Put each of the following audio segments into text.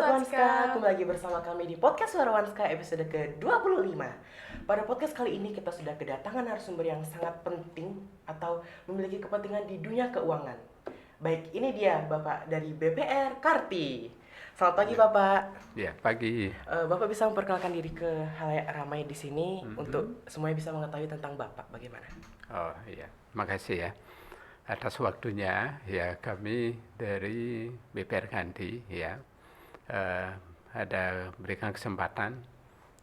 Sobat Wanska, kembali lagi bersama kami di podcast Suara Wanska episode ke-25. Pada podcast kali ini kita sudah kedatangan narasumber yang sangat penting atau memiliki kepentingan di dunia keuangan. Baik, ini dia Bapak dari BPR Karti. Selamat pagi Bapak. Ya, pagi. Bapak bisa memperkenalkan diri ke halayak ramai di sini untuk semuanya bisa mengetahui tentang Bapak bagaimana? Oh iya, makasih ya atas waktunya. Ya, kami dari BPR Karti ya ada berikan kesempatan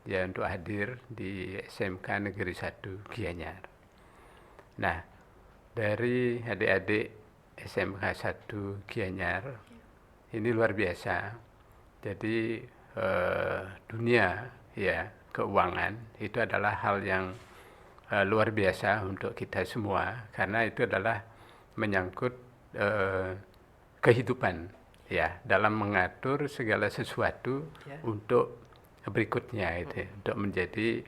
ya untuk hadir di SMK Negeri 1 Gianyar. Nah, dari adik-adik SMK 1 Gianyar ini luar biasa. Jadi dunia ya keuangan itu adalah hal yang luar biasa untuk kita semua, karena itu adalah menyangkut kehidupan ya, dalam mengatur segala sesuatu untuk berikutnya itu, untuk menjadi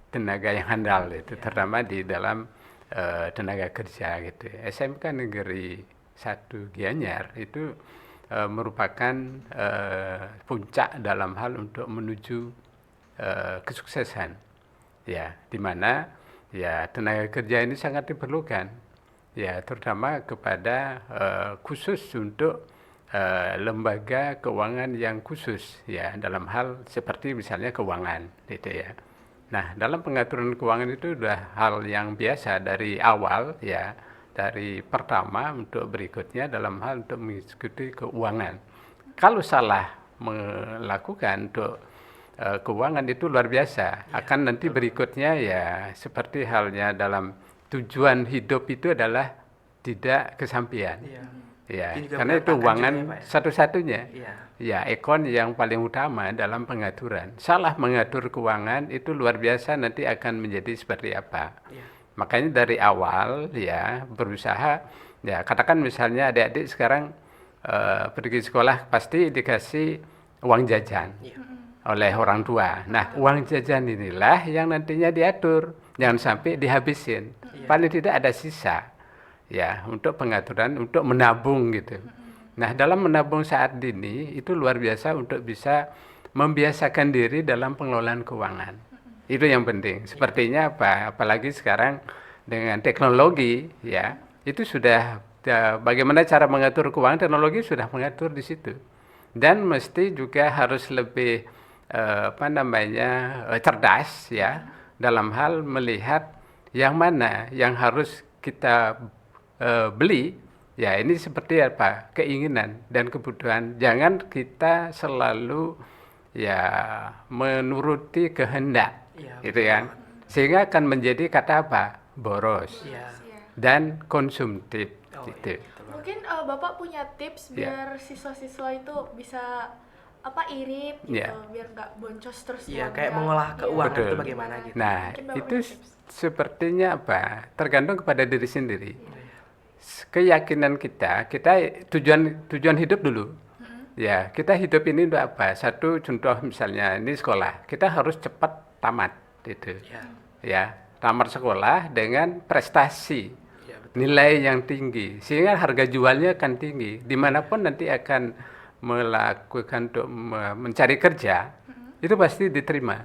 tenaga yang handal itu, terutama di dalam tenaga kerja gitu. SMK Negeri 1 Gianyar itu merupakan puncak dalam hal untuk menuju kesuksesan ya, di mana ya tenaga kerja ini sangat diperlukan ya, terutama kepada khusus untuk lembaga keuangan yang khusus ya, dalam hal seperti misalnya keuangan gitu ya. Nah, dalam pengaturan keuangan itu sudah hal yang biasa dari awal ya, dari pertama untuk berikutnya dalam hal untuk mengikuti keuangan. Kalau salah melakukan untuk keuangan itu luar biasa, akan nanti berikutnya ya seperti halnya dalam tujuan hidup itu adalah tidak kesampaian. Ya, karena itu keuangan juga, satu-satunya. Ya, ekon yang paling utama dalam pengaturan. Salah mengatur keuangan itu luar biasa, nanti akan menjadi seperti apa. Makanya dari awal ya berusaha ya, katakan misalnya adik-adik sekarang pergi sekolah pasti dikasih uang jajan oleh orang tua. Nah, uang jajan inilah yang nantinya diatur, jangan sampai dihabisin. Paling tidak ada sisa ya untuk pengaturan, untuk menabung gitu. Nah, dalam menabung saat ini itu luar biasa untuk bisa membiasakan diri dalam pengelolaan keuangan. Itu yang penting. Sepertinya apa? Apalagi sekarang dengan teknologi ya, itu sudah bagaimana cara mengatur keuangan, teknologi sudah mengatur di situ. Dan mesti juga harus lebih cerdas ya, dalam hal melihat yang mana yang harus kita beli ya, ini seperti apa keinginan dan kebutuhan. Jangan kita selalu ya menuruti kehendak gitu kan, sehingga akan menjadi kata apa, boros dan konsumtif gitu. Mungkin Bapak punya tips biar siswa-siswa itu bisa irit gitu, biar nggak boncos terus. Iya, kayak mengolah keuangan itu bagaimana gitu. Nah, itu sepertinya apa, tergantung kepada diri sendiri. Keyakinan kita tujuan hidup dulu. Ya, kita hidup ini untuk apa? Satu contoh misalnya ini sekolah, kita harus cepat tamat gitu. Ya, tamat sekolah dengan prestasi, nilai yang tinggi, sehingga harga jualnya akan tinggi. Dimanapun nanti akan melakukan untuk mencari kerja, itu pasti diterima,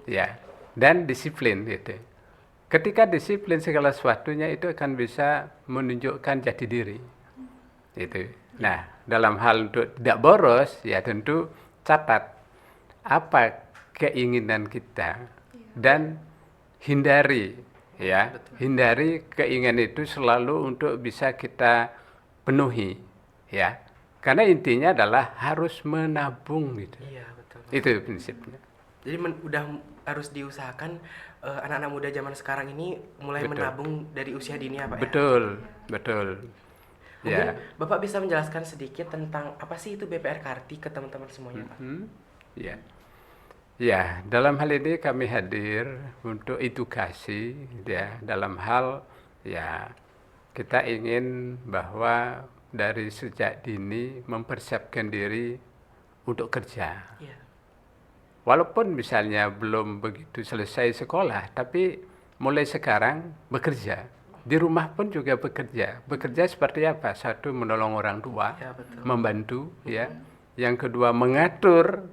ya, dan disiplin gitu. Ketika disiplin segala sesuatunya itu akan bisa menunjukkan jati diri, gitu. Nah, dalam hal untuk tidak boros, ya tentu catat apa keinginan kita dan hindari, ya, hindari keinginan itu selalu untuk bisa kita penuhi, ya. Karena intinya adalah harus menabung gitu. Iya, betul. Itu prinsipnya. Jadi udah harus diusahakan anak-anak muda zaman sekarang ini mulai menabung dari usia dini ya Pak. Betul. Mungkin Bapak bisa menjelaskan sedikit tentang apa sih itu BPR Karti ke teman-teman semuanya Pak? Ya, dalam hal ini kami hadir untuk edukasi ya, dalam hal ya kita ingin bahwa dari sejak dini mempersiapkan diri untuk kerja. Walaupun misalnya belum begitu selesai sekolah, tapi mulai sekarang bekerja. Di rumah pun juga bekerja. Bekerja seperti apa? Satu, menolong orang tua, membantu ya. yang kedua mengatur,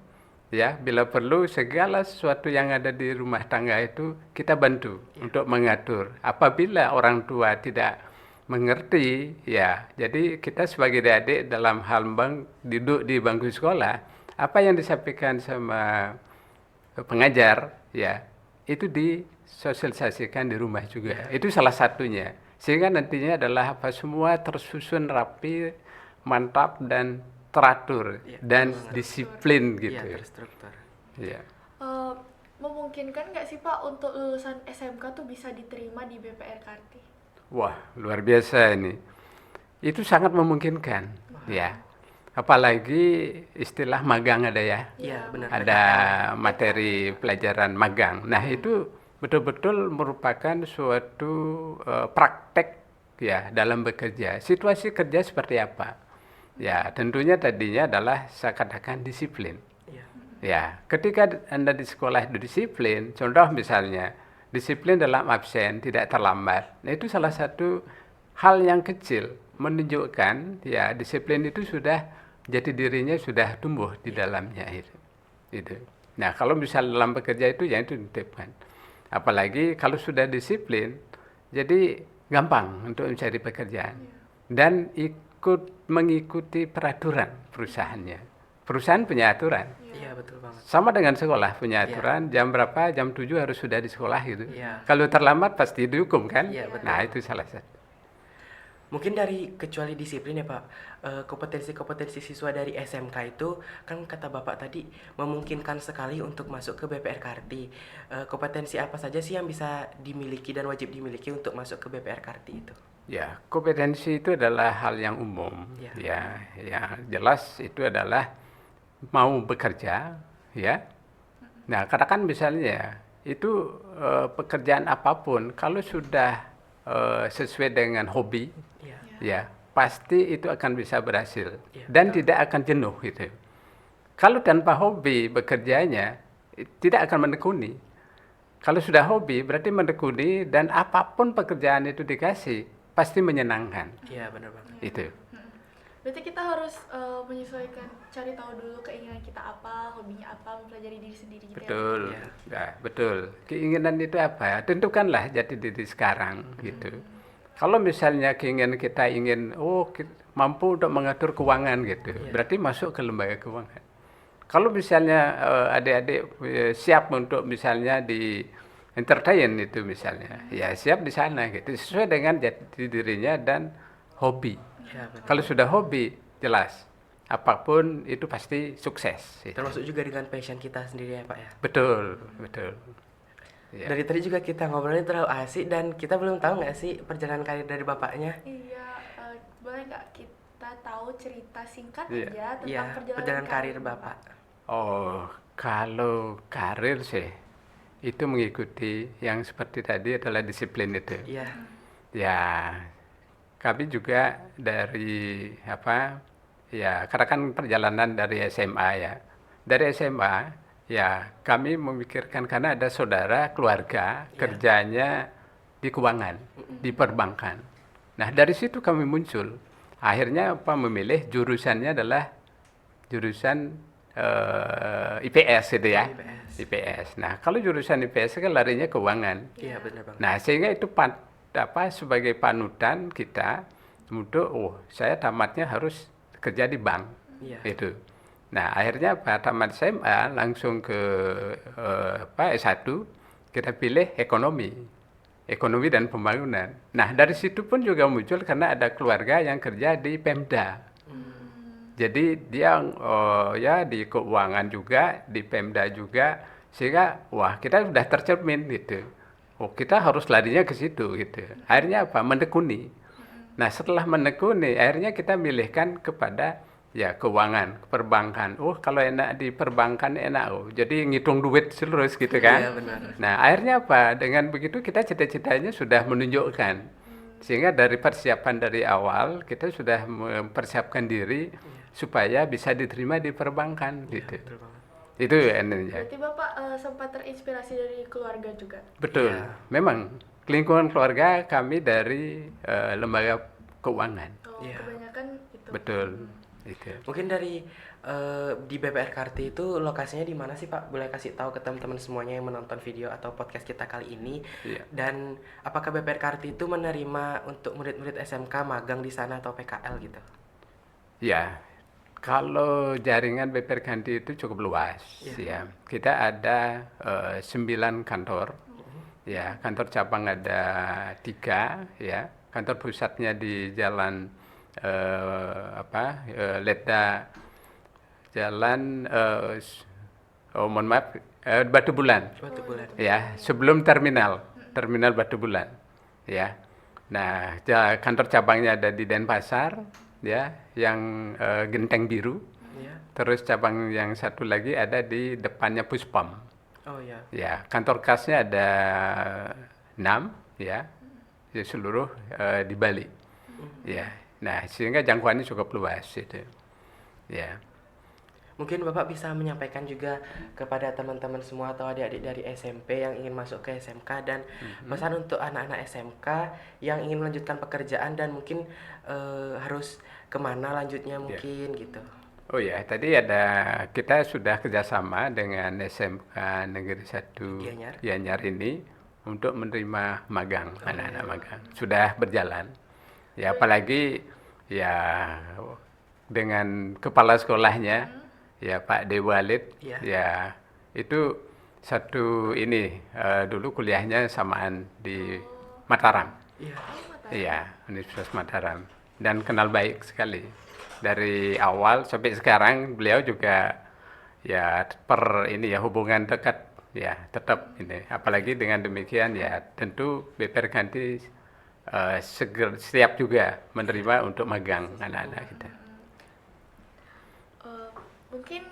ya bila perlu segala sesuatu yang ada di rumah tangga itu kita bantu untuk mengatur. Apabila orang tua tidak mengerti, ya jadi kita sebagai adik dalam hal duduk di bangku sekolah, apa yang disampaikan sama pengajar, ya itu disosialisasikan di rumah juga. Itu salah satunya. Sehingga nantinya adalah apa semua tersusun rapi, mantap dan teratur dan disiplin gitu. Terstruktur. Ya. Memungkinkan nggak sih Pak untuk lulusan SMK tuh bisa diterima di BPR Karti? Wah, luar biasa ini. Itu sangat memungkinkan, ya. Apalagi istilah magang ada ya. Iya, benar. Ada materi pelajaran magang. Nah, itu betul-betul merupakan suatu praktek ya dalam bekerja. Situasi kerja seperti apa? Ya, tentunya tadinya adalah saya katakan disiplin. Ya, ketika Anda di sekolah itu disiplin, contoh misalnya disiplin dalam absen, tidak terlambat. Nah, itu salah satu hal yang kecil menunjukkan ya disiplin itu sudah jati dirinya sudah tumbuh di dalamnya itu. Nah, kalau misal dalam bekerja itu ya itu dititipkan. Apalagi kalau sudah disiplin, jadi gampang untuk mencari pekerjaan dan mengikuti peraturan perusahaannya. Perusahaan punya aturan. Iya, betul banget. Sama dengan sekolah punya aturan, jam berapa, jam 7 harus sudah di sekolah gitu. Iya. Kalau terlambat pasti dihukum kan? Iya, betul. Nah, itu salah satu. Mungkin dari kecuali disiplin ya Pak, kompetensi-kompetensi siswa dari SMK itu kan kata Bapak tadi memungkinkan sekali untuk masuk ke BPR Karti. Kompetensi apa saja sih yang bisa dimiliki dan wajib dimiliki untuk masuk ke BPR Karti itu? Ya, kompetensi itu adalah hal yang umum. Ya, jelas itu adalah mau bekerja, ya. Nah, katakan misalnya itu pekerjaan apapun kalau sudah sesuai dengan hobi, ya pasti itu akan bisa berhasil dan tidak akan jenuh gitu. Kalau tanpa hobi bekerjanya tidak akan menekuni. Kalau sudah hobi berarti menekuni dan apapun pekerjaan itu dikasih pasti menyenangkan. Iya, benar banget. Itu. Berarti kita harus menyesuaikan, cari tahu dulu keinginan kita apa, hobinya apa, mempelajari diri sendiri gitu. Betul, ya, betul. Keinginan itu apa? Tentukanlah jati diri sekarang gitu. Kalau misalnya keinginan kita ingin, mampu untuk mengatur keuangan gitu, berarti masuk ke lembaga keuangan. Kalau misalnya adik-adik siap untuk misalnya di entertain itu misalnya, ya siap di sana gitu, sesuai dengan jati dirinya dan hobi. Ya, kalau sudah hobi, jelas apapun itu pasti sukses. Gitu. Termasuk juga dengan passion kita sendiri ya Pak ya. Betul. Ya. Dari tadi juga kita ngobrolnya terlalu asik dan kita belum tahu nggak sih perjalanan karir dari bapaknya? Iya, boleh nggak kita tahu cerita singkat Iya. aja tentang Perjalanan karir Bapak. Oh, kalau karir sih itu mengikuti yang seperti tadi adalah disiplin itu. Iya. Ya, kami juga dari karena kan perjalanan dari SMA ya. Dari SMA ya kami memikirkan karena ada saudara keluarga kerjanya di keuangan, di perbankan. Nah, dari situ kami muncul. Akhirnya memilih jurusannya adalah jurusan IPS gitu ya. IPS. Nah, kalau jurusan IPS kan larinya keuangan. Iya, benar banget. Nah, sehingga itu sebagai panutan kita untuk saya tamatnya harus kerja di bank. Itu. Nah, akhirnya tamat SMA langsung ke S1 kita pilih ekonomi dan pembangunan. Nah, dari situ pun juga muncul karena ada keluarga yang kerja di Pemda. Jadi dia di keuangan juga, di Pemda juga, sehingga kita sudah tercermin gitu. Kita harus larinya ke situ gitu. Akhirnya menekuni. Nah, setelah menekuni, akhirnya kita milihkan kepada keuangan, perbankan. Kalau enak di perbankan enak. Jadi ngitung duit terus gitu kan. Iya, benar. Nah, akhirnya dengan begitu kita cita-citanya sudah menunjukkan. Sehingga dari persiapan dari awal kita sudah mempersiapkan diri supaya bisa diterima di perbankan gitu. Itu intinya. Berarti Bapak sempat terinspirasi dari keluarga juga? Betul. Memang lingkungan keluarga kami dari lembaga keuangan. Kebanyakan itu. Betul. Itu. Mungkin dari di BPR Karti itu lokasinya di mana sih Pak? Boleh kasih tahu ke teman-teman semuanya yang menonton video atau podcast kita kali ini. Iya. Dan apakah BPR Karti itu menerima untuk murid-murid SMK magang di sana atau PKL gitu? Ya, kalau jaringan BPR Karti itu cukup luas, ya. Kita ada 9 kantor, ya. Kantor cabang ada 3, ya. Kantor pusatnya di Jalan Leda, Jalan mohon maaf, Batu Bulan. Batu Bulan. Ya, sebelum terminal Batu Bulan, ya. Nah, kantor cabangnya ada di Denpasar, ya, yang Genteng Biru. Iya. Terus cabang yang satu lagi ada di depannya Puspom. Oh ya. Ya, kantor kasnya ada 6, ya, di seluruh di Bali. Ya, nah sehingga jangkauannya cukup luas itu. Ya. Mungkin Bapak bisa menyampaikan juga kepada teman-teman semua atau adik-adik dari SMP yang ingin masuk ke SMK dan pesan untuk anak-anak SMK yang ingin melanjutkan pekerjaan dan mungkin harus kemana lanjutnya mungkin gitu. Oh ya, tadi kita sudah kerjasama dengan SMK Negeri 1 Gianyar ini untuk menerima magang, anak-anak magang. Sudah berjalan. Ya, apalagi ya dengan kepala sekolahnya, ya Pak Dewalid, ya itu satu ini dulu kuliahnya samaan di Mataram. Iya, Universitas Mataram. Dan kenal baik sekali. Dari awal sampai sekarang beliau juga ya hubungan dekat ya tetap ini. Apalagi dengan demikian ya tentu BPR Karti siap juga menerima untuk magang anak-anak kita. Mungkin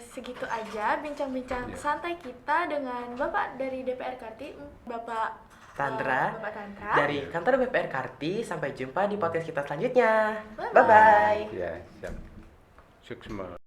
segitu aja bincang-bincang santai kita dengan Bapak dari DPR Karti, Bapak Tantra, Bapak Tantra dari kantor BPR Karti. Sampai jumpa di podcast kita selanjutnya. Bye-bye. Ya, siap. Sukses.